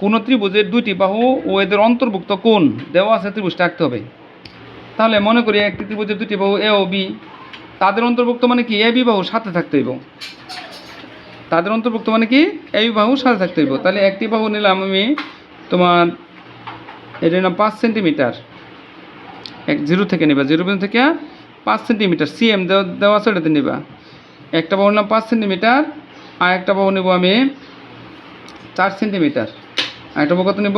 কোনো ত্রিভুজের দুইটি বাহু ও এদের অন্তর্ভুক্ত কোণ দেওয়া আছে ত্রিভুজটা আঁকতে হবে। তাহলে মনে করি একটি ত্রিভুজের দুটি বাহু এ ও বি, তাদের অন্তর্ভুক্ত মানে কি এ বি বাহু সাথে থাকতে হইব, তাদের অন্তর্ভুক্ত মানে কি এ বি বাহু সাথে থাকতে হইব। তাহলে একটি বাহু নিলাম আমি তোমার এটা নিলাম 5 সেন্টিমিটার, 0 থেকে নেবা, 0 বিন্দু থেকে 5 সেন্টিমিটার সিএম দেওয়া আছে এটাতে নেবা। একটা বাহু নিলাম 5 সেন্টিমিটার, আর একটা বাহু নেব আমি 4 সেন্টিমিটার, আর একটা বাহু কত নেব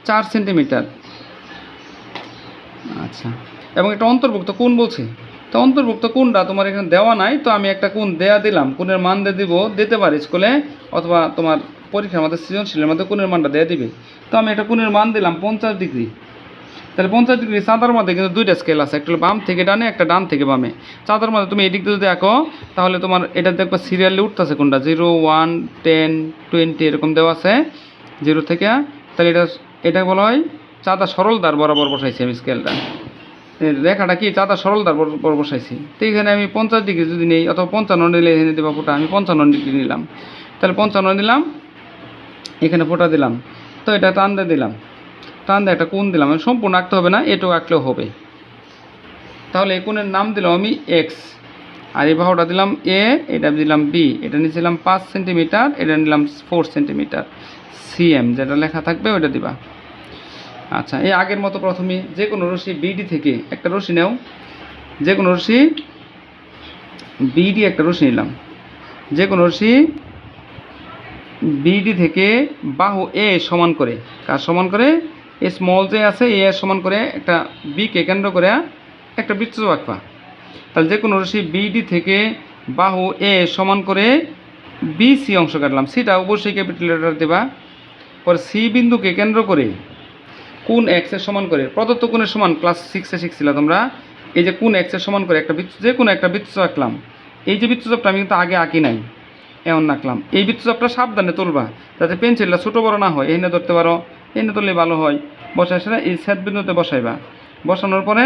4 সেন্টিমিটার। আচ্ছা, এবং একটা অন্তর্ভুক্ত কোণ বলছে, তো অন্তর্ভুক্ত কোণটা তোমার এখানে দেওয়া নাই, তো আমি একটা কোণ দেয়া দিলাম, কোণের মান দিয়ে দিব, দিতে পারি স্কুলে অথবা তোমার পরীক্ষার মধ্যে সৃজনশীলের মধ্যে কোণের মানটা দেয়া দিবে। তো আমি একটা কোণের মান দিলাম 50 ডিগ্রি। তাহলে 50 ডিগ্রি চাঁদার মধ্যে কিন্তু দুইটা স্কেল আছে, একটা বাম থেকে ডানে, একটা ডান থেকে বামে। চাঁদার মধ্যে তুমি এদিক দিয়ে যদি আঁকো তাহলে তোমার এটা দেখবা সিরিয়ালি উঠতেছে কোনটা 0, 1, 10, 20 এরকম দেওয়া আছে 0 থেকে। তাহলে এটা বলা হয় চাঁদা সরল দ্বার বরাবর বসাইছি আমি স্কেলটা, রেখাটা কি চাঁদা সরল দ্বার বরাবর বসাইছি। তো এখানে আমি 50 ডিগ্রি যদি নেই অথবা 55 নিলে এখানে দেবা ফোটা, আমি 55 ডিগ্রি নিলাম। তাহলে 55 নিলাম, এখানে ফোটা দিলাম, তো এটা টান দিয়ে দিলাম, টান দিয়ে একটা কোণ দিলাম, আমি সম্পূর্ণ আঁকতে হবে না, এটুকু আঁকলেও হবে। তাহলে এই কোণের নাম দিলাম আমি এক্স, আর এই বাহুটা দিলাম এ, এটা দিলাম বি, এটা নিয়েছিলাম 5 সেন্টিমিটার, এটা নিলাম 4 সেন্টিমিটার, সিএম যেটা লেখা থাকবে ওইটা দিবা। আচ্ছা, এই আগের মতো প্রথমে যে কোনো রশ্মি বিডি থেকে একটা রশ্মি নাও, যে কোনো রশ্মি বিডি একটা রশ্মি নিলাম, যে কোনো রশ্মি বিডি থেকে বাহু এ সমান করে, কার সমান করে এ স্মল যে আছে এ সমান করে একটা বিকে কেন্দ্র করে একটা বৃত্তচাপ আঁকবা। তাহলে যে কোনো রশ্মি বিডি থেকে বাহু এ সমান করে বিসি অংশ কাটলাম, সিটা অবশ্যই ক্যাপিটাল লেটার দেবা। পরে সি বিন্দুকে কেন্দ্র করে কোণ এক্সের সমান করে, প্রদত্ত কোণের সমান ক্লাস 6-এ শিখছিলা তোমরা, এই যে কোণ এক্সের সমান করে একটা যে কোনো একটা বৃত্তচাপ আঁকলাম। এই যে বৃত্তচাপটা আমি কিন্তু আগে আঁকি নাই, এমন আঁকলাম। এই বৃত্তচাপটা সাবধানে তুলবা যাতে পেন্সিলটা ছোটো বড় না হয়, এনে ধরতে পারো, এনে তুললে ভালো হয়। বসায় সেটা এই ছেদ বিন্দুতে বসাইবা, বসানোর পরে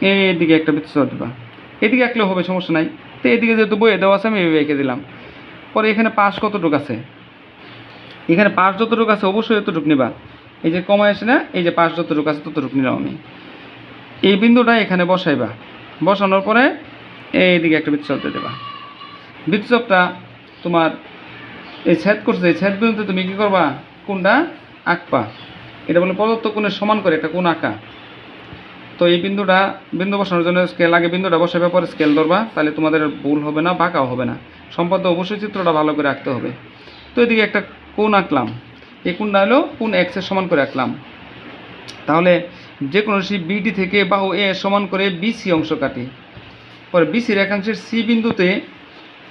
এইদিকে একটা বৃত্তচাপ দেবা, এদিকে আঁকলেও হবে, সমস্যা নাই। তো এদিকে যেহেতু বইয়ে দেওয়া আছে আমি এইভাবে এঁকে দিলাম। পরে এখানে পাশ কতটুকু আছে, এখানে পাশ যতটুকু আছে অবশ্যই এতটুকু নিবা, এই যে কমায় আসে না, এই যে পাশ যতটুকু আছে ততটুকু নিলাম আমি। এই বিন্দুটা এখানে বসাইবা, বসানোর পরে এইদিকে একটা বৃত্তচাপ দিয়ে দেবা। বৃত্তচাপটা তোমার এই ছেদ করছে, এই ছেদ বিন্দুতে তুমি কী করবা, কোনটা আঁকবা, এটা বলে প্রদত্ত কোণের সমান করে একটা কোণ আঁকা। তো এই বিন্দু বসানোর জন্য স্কেল আগে বিন্দুটা বসাবে, পরে স্কেল ধরবা, তাহলে তোমাদের ভুল হবে না, বাঁকাও হবে না। সম্পাদ্য অবশ্যই চিত্রটা ভালো করে আঁকতে হবে। তো এদিকে একটা কোণ আঁকলাম, এই কোণটা হলো কোণ এক্সের সমান করে আঁকলাম। তাহলে যে কোনো রশ্মি বিডি থেকে বাহু এ সমান করে বিসি অংশ কাটি। পরে বিসি রেখাংশের সি বিন্দুতে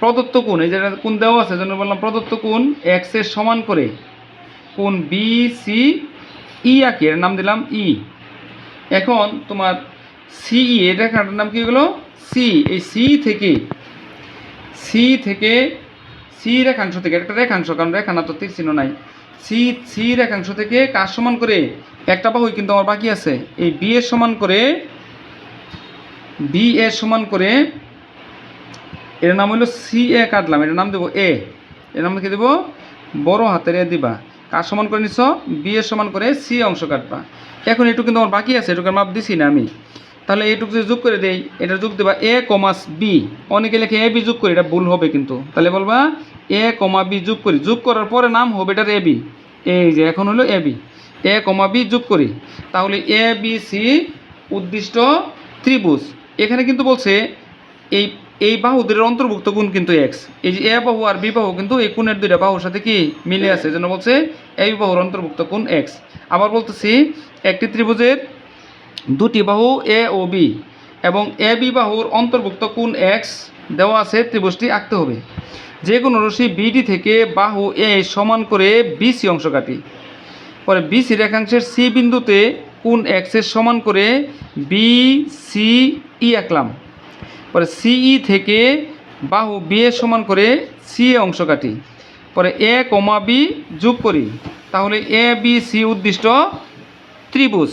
প্রদত্ত কোণ, এই যেটা কোণ দেওয়া আছে জন্য বললাম প্রদত্ত কোণ এক্সের সমান করে কোণ বিসি ই আঁকি, এর নাম দিলাম ই। এখন তোমার সিই এর রেখাটার নাম কী হলো সি, এই সি থেকে সি রেখাংশ থেকে একটা রেখাংশ, কারণ রেখানা তো তীর চিহ্ন নাই, সি রেখাংশ থেকে কার সমান করে একটা বাহুই কিন্তু আমার বাকি আছে, এই বি এর সমান করে এর নাম হলো সি এ কাটলাম, এটার নাম দেবো এ, এর নাম কি দেবো বড় হাতের এ দিবা। কার সমান করে নিছ, বি এর সমান করে সি অংশ কাটবা। এখন এটুকু কিন্তু আমার বাকি আছে, এটুকুর মাপ দিছি না আমি, তাহলে এইটুকু যদি যোগ করে দেই, এটা যোগ দেবা এ কমাস বি, অনেকে লেখে এ বি যোগ করি, এটা ভুল হবে কিন্তু, তাহলে বলবা এ কমা বি যোগ করি, যোগ করার পরে নাম হবে এটার এ বি, এই যে এখন হলো A B, A comma B যোগ করি, তাহলে এ বি সি উদ্দিষ্ট ত্রিভুজ। এখানে কিন্তু বলছে এই বাহুদের অন্তর্ভুক্ত কোণ কিন্তু এক্স, এই যে এ বাহু আর বি বাহু কিন্তু এই কোণের দুইটা বাহুর সাথে কি মিলে আছে, যেন বলছে এই বাহুর অন্তর্ভুক্ত কোণ এক্স। আবার বলতেছি একটি ত্রিভুজের দুটি বাহু এ ও বি এবং এ বি বাহুর অন্তর্ভুক্ত কোণ এক্স দেওয়া আছে, ত্রিভুজটি আঁকতে হবে। যে কোনো রশ্মি বিডি থেকে বাহু এ সমান করে বিসি অংশ কাটি। পরে বিসি রেখাংশের সি বিন্দুতে কোণ এক্সের সমান করে বি সি ই আঁকলাম। পরে সিই থেকে বাহু বি এর সমান করে সি এ অংশ কাটি। পরে এ কমা বি যোগ করি, তাহলে এ বি সি উদ্দিষ্ট ত্রিভুজ।